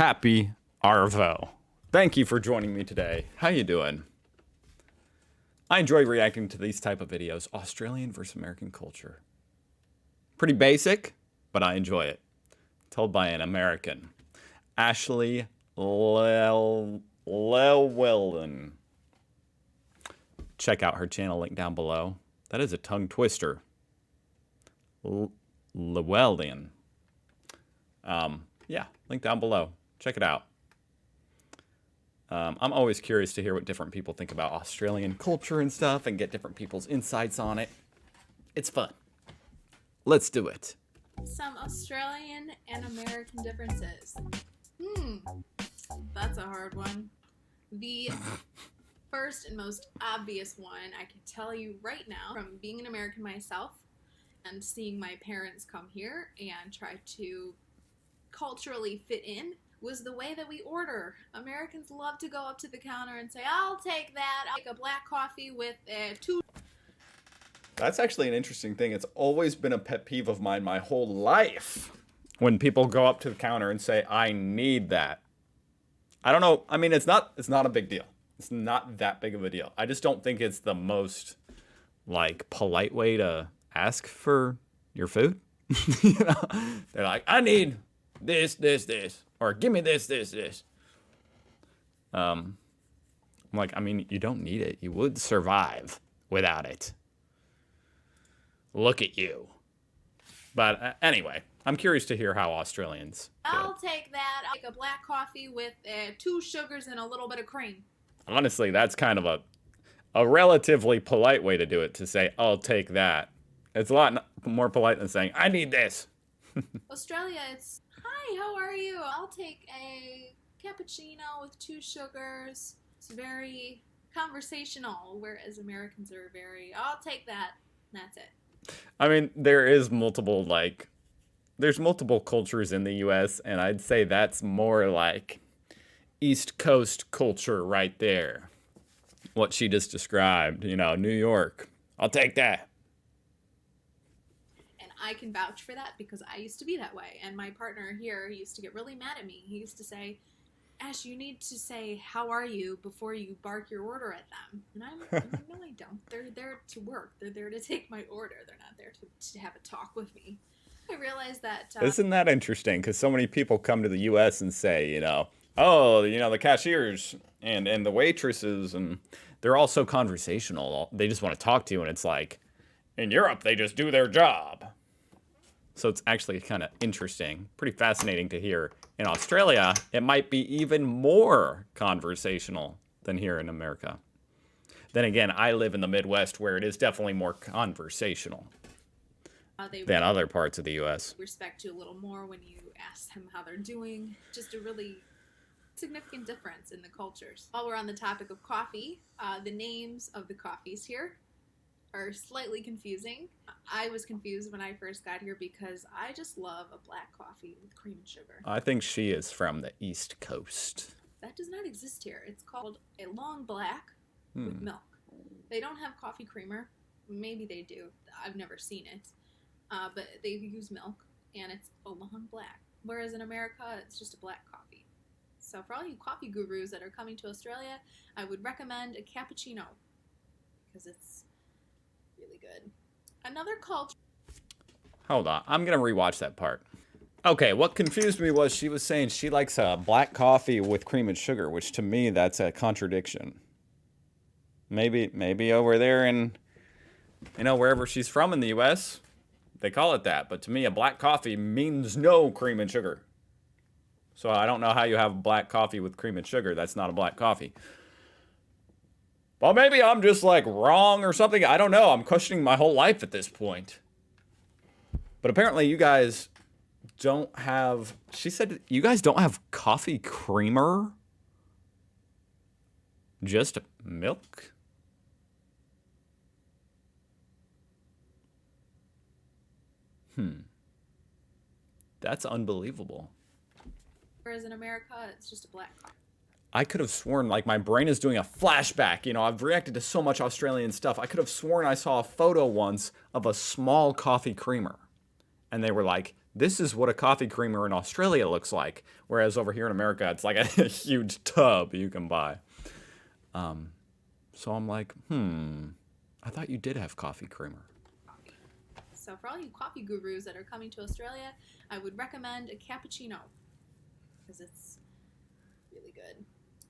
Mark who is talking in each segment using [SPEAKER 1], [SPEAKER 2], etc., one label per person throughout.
[SPEAKER 1] Happy Arvo. Thank you for joining me today. How you doing? I enjoy reacting to these type of videos. Australian versus American culture. Pretty basic, but I enjoy it. Told by an American. Ashley Llewellyn. Check out her channel, link down below. That is a tongue twister. Llewellyn. Yeah, link down below. Check it out. I'm always curious to hear what different people think about Australian culture and stuff and get different people's insights on it. It's fun. Let's do it.
[SPEAKER 2] Some Australian and American differences. That's a hard one. The first and most obvious one I can tell you right now from being an American myself and seeing my parents come here and try to culturally fit in was the way that we order. Americans love to go up to the counter and say, I'll take that. I'll take a black coffee with 2.
[SPEAKER 1] That's actually an interesting thing. It's always been a pet peeve of mine my whole life when people go up to the counter and say, I need that. I don't know. I mean, it's not a big deal. It's not that big of a deal. I just don't think it's the most like polite way to ask for your food. You know? They're like, I need this, or give me this. I'm like, I mean, you don't need it. You would survive without it. Look at you. But anyway, I'm curious to hear how Australians do.
[SPEAKER 2] I'll take that. I'll take a black coffee with 2 sugars and a little bit of cream.
[SPEAKER 1] Honestly, that's kind of a relatively polite way to do it, to say, I'll take that. It's a lot more polite than saying, I need this.
[SPEAKER 2] Australia, it's, hi, how are you? I'll take a cappuccino with 2 sugars. It's very conversational, whereas Americans are very, I'll take that. That's it.
[SPEAKER 1] I mean, there's multiple cultures in the U.S., and I'd say that's more like East Coast culture right there. What she just described, you know, New York. I'll take that.
[SPEAKER 2] And I can vouch for that because I used to be that way. And my partner here used to get really mad at me. He used to say, Ash, you need to say, how are you, before you bark your order at them. And I'm like, no, I don't. They're there to work. They're there to take my order. They're not there to have a talk with me. I realized that...
[SPEAKER 1] Isn't that interesting? Because so many people come to the U.S. and say, you know, oh, you know, the cashiers and the waitresses, and they're all so conversational. They just want to talk to you, and it's like, in Europe, they just do their job. So it's actually kind of interesting, pretty fascinating to hear. In Australia, it might be even more conversational than here in America. Then again, I live in the Midwest, where it is definitely more conversational than other parts of the U.S.
[SPEAKER 2] Respect you a little more when you ask them how they're doing. Just a really significant difference in the cultures. While we're on the topic of coffee, the names of the coffees here are slightly confusing. I was confused when I first got here because I just love a black coffee with cream and sugar.
[SPEAKER 1] I think she is from the East Coast.
[SPEAKER 2] That does not exist here. It's called a long black with milk. They don't have coffee creamer. Maybe they do. I've never seen it. But they use milk, and it's a long black. Whereas in America, it's just a black coffee. So for all you coffee gurus that are coming to Australia, I would recommend a cappuccino because it's really good. Another culture.
[SPEAKER 1] Hold on, I'm gonna rewatch that part. Okay, what confused me was she was saying she likes a black coffee with cream and sugar, which to me that's a contradiction. Maybe over there in, you know, wherever she's from in the U.S., they call it that. But to me, a black coffee means no cream and sugar. So I don't know how you have black coffee with cream and sugar. That's not a black coffee. Well, maybe I'm just like wrong or something. I don't know. I'm questioning my whole life at this point. But apparently you guys don't have, she said you guys don't have coffee creamer? Just milk? That's unbelievable.
[SPEAKER 2] Whereas in America, it's just a black coffee.
[SPEAKER 1] I could have sworn, like, my brain is doing a flashback. You know, I've reacted to so much Australian stuff. I could have sworn I saw a photo once of a small coffee creamer. And they were like, this is what a coffee creamer in Australia looks like. Whereas over here in America, it's like a huge tub you can buy. So I'm like, I thought you did have coffee creamer.
[SPEAKER 2] So for all you coffee gurus that are coming to Australia, I would recommend a cappuccino because it's really good.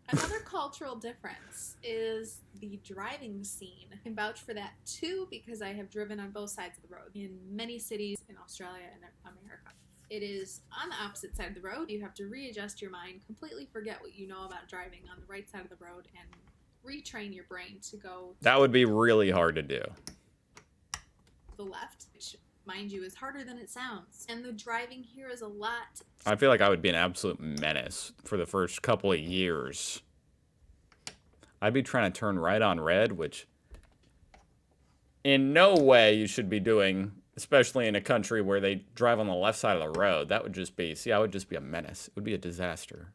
[SPEAKER 2] Another cultural difference is the driving scene. I can vouch for that too because I have driven on both sides of the road in many cities in Australia and America. It is on the opposite side of the road. You have to readjust your mind, completely forget what you know about driving on the right side of the road, and retrain your brain to go to
[SPEAKER 1] That would be really hard to do.
[SPEAKER 2] the left, which, mind you, is harder than it sounds. And the driving here is a lot.
[SPEAKER 1] I feel like I would be an absolute menace for the first couple of years. I'd be trying to turn right on red, which in no way you should be doing, especially in a country where they drive on the left side of the road. That would just be, I would just be a menace. It would be a disaster.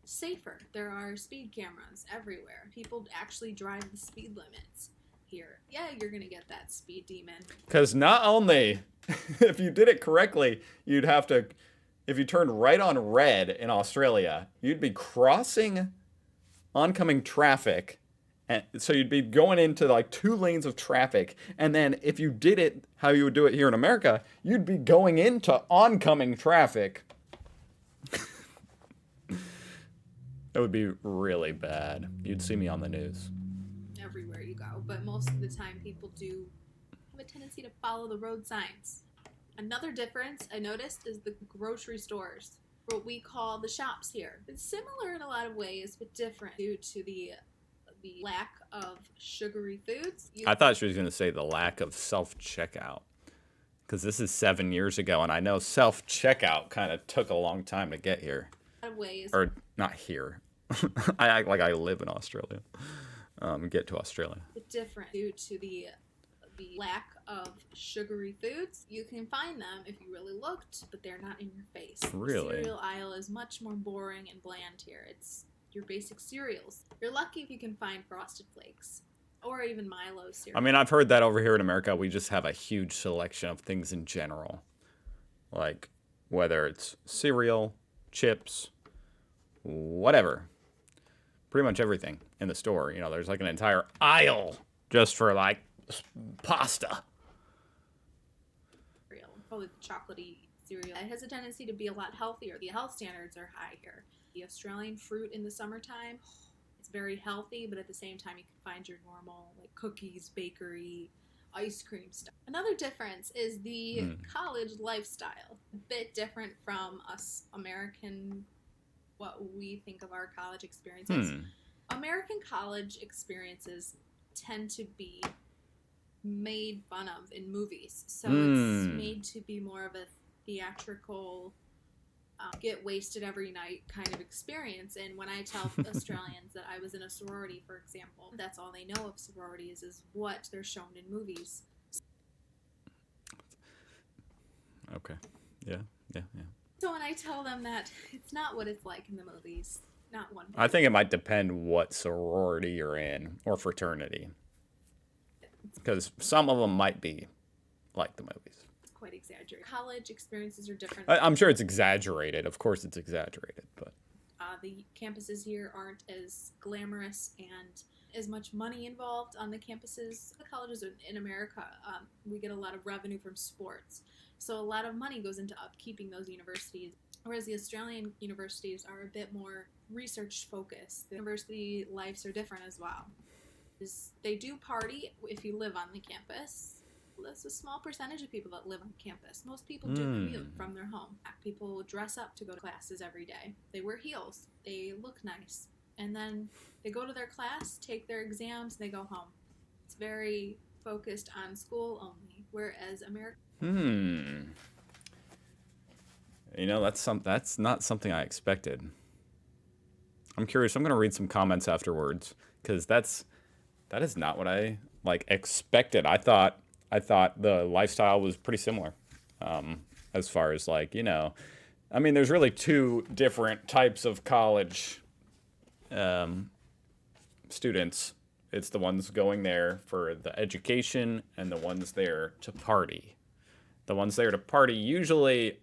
[SPEAKER 2] Safer. There are speed cameras everywhere. People actually drive the speed limits here. Yeah, you're going to get that speed demon.
[SPEAKER 1] Because not only, if you did it correctly, you'd have to, if you turned right on red in Australia, you'd be crossing oncoming traffic. And so you'd be going into like 2 lanes of traffic. And then if you did it how you would do it here in America, you'd be going into oncoming traffic. That would be really bad. You'd see me on the news.
[SPEAKER 2] Everywhere you go. But most of the time, people do have a tendency to follow the road signs. Another difference I noticed is the grocery stores. What we call the shops here. It's similar in a lot of ways, but different due to the lack of sugary foods.
[SPEAKER 1] I thought she was going to say the lack of self-checkout. Because this is 7 years ago, and I know self-checkout kind of took a long time to get here.
[SPEAKER 2] A lot of ways.
[SPEAKER 1] Or not here. I act like I live in Australia. Get to Australia.
[SPEAKER 2] It's different due to the lack of sugary foods. You can find them if you really looked, but they're not in your face.
[SPEAKER 1] Really?
[SPEAKER 2] The cereal aisle is much more boring and bland here. It's your basic cereals. You're lucky if you can find Frosted Flakes or even Milo cereal.
[SPEAKER 1] I mean, I've heard that over here in America, we just have a huge selection of things in general. Like, whether it's cereal, chips, whatever. Pretty much everything in the store. You know, there's like an entire aisle just for like pasta.
[SPEAKER 2] Probably the chocolatey cereal. It has a tendency to be a lot healthier. The health standards are high here. The Australian fruit in the summertime, it's very healthy, but at the same time you can find your normal like cookies, bakery, ice cream stuff. Another difference is the college lifestyle. A bit different from us American, what we think of our college experiences. American college experiences tend to be made fun of in movies. So it's made to be more of a theatrical, get wasted every night kind of experience. And when I tell Australians that I was in a sorority, for example, that's all they know of sororities is what they're shown in movies.
[SPEAKER 1] Okay. Yeah.
[SPEAKER 2] So when I tell them that it's not what it's like in the movies, not one bit.
[SPEAKER 1] I think it might depend what sorority you're in or fraternity. Because some of them might be like the movies.
[SPEAKER 2] It's quite exaggerated. College experiences are different.
[SPEAKER 1] I'm sure it's exaggerated. Of course it's exaggerated, but
[SPEAKER 2] the campuses here aren't as glamorous and as much money involved on the campuses. The colleges in America, we get a lot of revenue from sports. So a lot of money goes into upkeeping those universities, whereas the Australian universities are a bit more research focused. The university lives are different as well. They do party if you live on the campus. That's a small percentage of people that live on campus. Most people do commute from their home. People dress up to go to classes every day. They wear heels. They look nice. And then they go to their class, take their exams, and they go home. It's very focused on school only, whereas America...
[SPEAKER 1] You know, that's not something I expected. I'm curious. I'm going to read some comments afterwards because that is not what I expected. I thought the lifestyle was pretty similar, as far as I mean, there's really 2 different types of college students. It's the ones going there for the education and the ones there to party. The ones there to party usually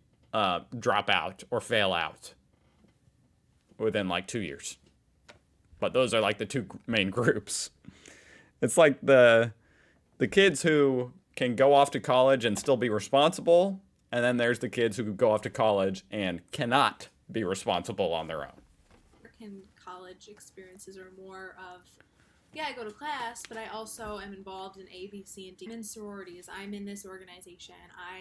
[SPEAKER 1] drop out or fail out within like 2 years. But those are like the two main groups. It's like the kids who can go off to college and still be responsible, and then there's the kids who go off to college and cannot be responsible on their own.
[SPEAKER 2] American college experiences are more of, yeah, I go to class, but I also am involved in A, B, C, and D. I'm in sororities. I'm in this organization.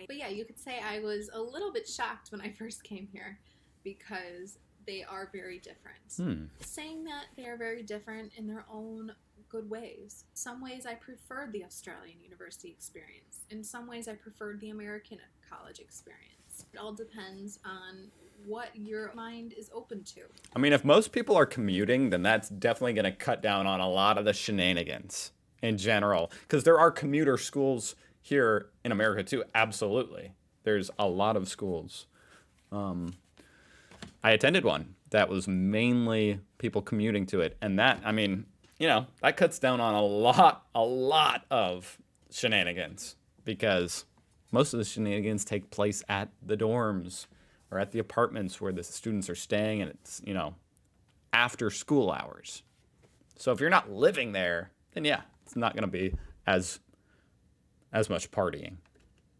[SPEAKER 2] But yeah, you could say I was a little bit shocked when I first came here because they are very different. Saying that they are very different in their own good ways. Some ways I preferred the Australian university experience. In some ways I preferred the American college experience. It all depends on what your mind is open to.
[SPEAKER 1] I mean, if most people are commuting, then that's definitely going to cut down on a lot of the shenanigans in general. Because there are commuter schools here in America too. Absolutely. There's a lot of schools. I attended one that was mainly people commuting to it. And that, I mean, you know, that cuts down on a lot of shenanigans. Because most of the shenanigans take place at the dorms or at the apartments where the students are staying, and it's, you know, after school hours. So if you're not living there, then yeah, it's not going to be as much partying.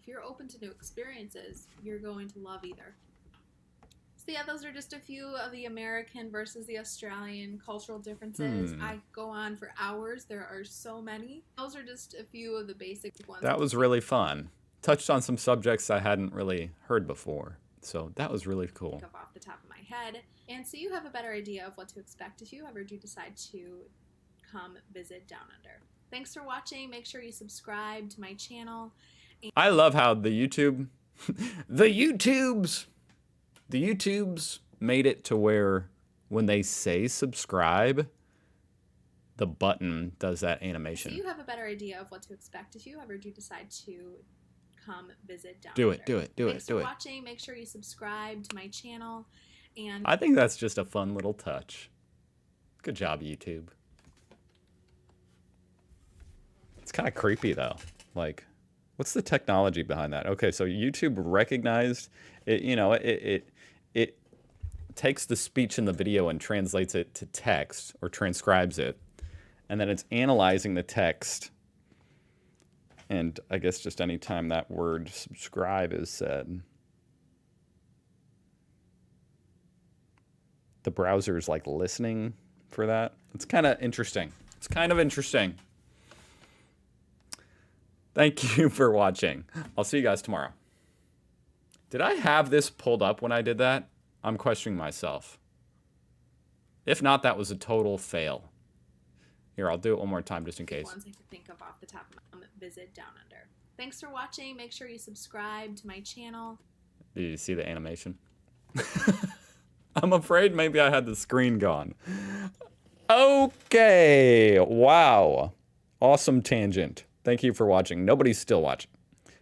[SPEAKER 2] If you're open to new experiences, you're going to love either. So yeah, those are just a few of the American versus the Australian cultural differences. I go on for hours. There are so many. Those are just a few of the basic ones.
[SPEAKER 1] That was really fun. Touched on some subjects I hadn't really heard before. So that was really cool.
[SPEAKER 2] Off the top of my head. And so you have a better idea of what to expect if you ever do decide to come visit Down Under. Thanks for watching. Make sure you subscribe to my channel.
[SPEAKER 1] I love how the YouTubes made it to where when they say subscribe, the button does that animation.
[SPEAKER 2] So you have a better idea of what to expect if you ever do decide to come visit Down
[SPEAKER 1] Do
[SPEAKER 2] Under.
[SPEAKER 1] it.
[SPEAKER 2] Thanks for watching. Make sure you subscribe to my channel. And
[SPEAKER 1] I think that's just a fun little touch. Good job, YouTube. It's kind of creepy though. Like, what's the technology behind that? Okay, so YouTube recognized it. You know, it takes the speech in the video and translates it to text or transcribes it, and then it's analyzing the text. And I guess just any time that word subscribe is said, the browser is like listening for that. It's kind of interesting. Thank you for watching. I'll see you guys tomorrow. Did I have this pulled up when I did that? I'm questioning myself. If not, that was a total fail. Here, I'll do it one more time just in case.
[SPEAKER 2] Ones I could think of off the top of my head. Visit Down Under. Thanks for watching. Make sure you subscribe to my channel.
[SPEAKER 1] Did you see the animation? I'm afraid maybe I had the screen gone. Okay. Wow. Awesome tangent. Thank you for watching. Nobody's still watching.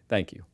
[SPEAKER 1] Thank you.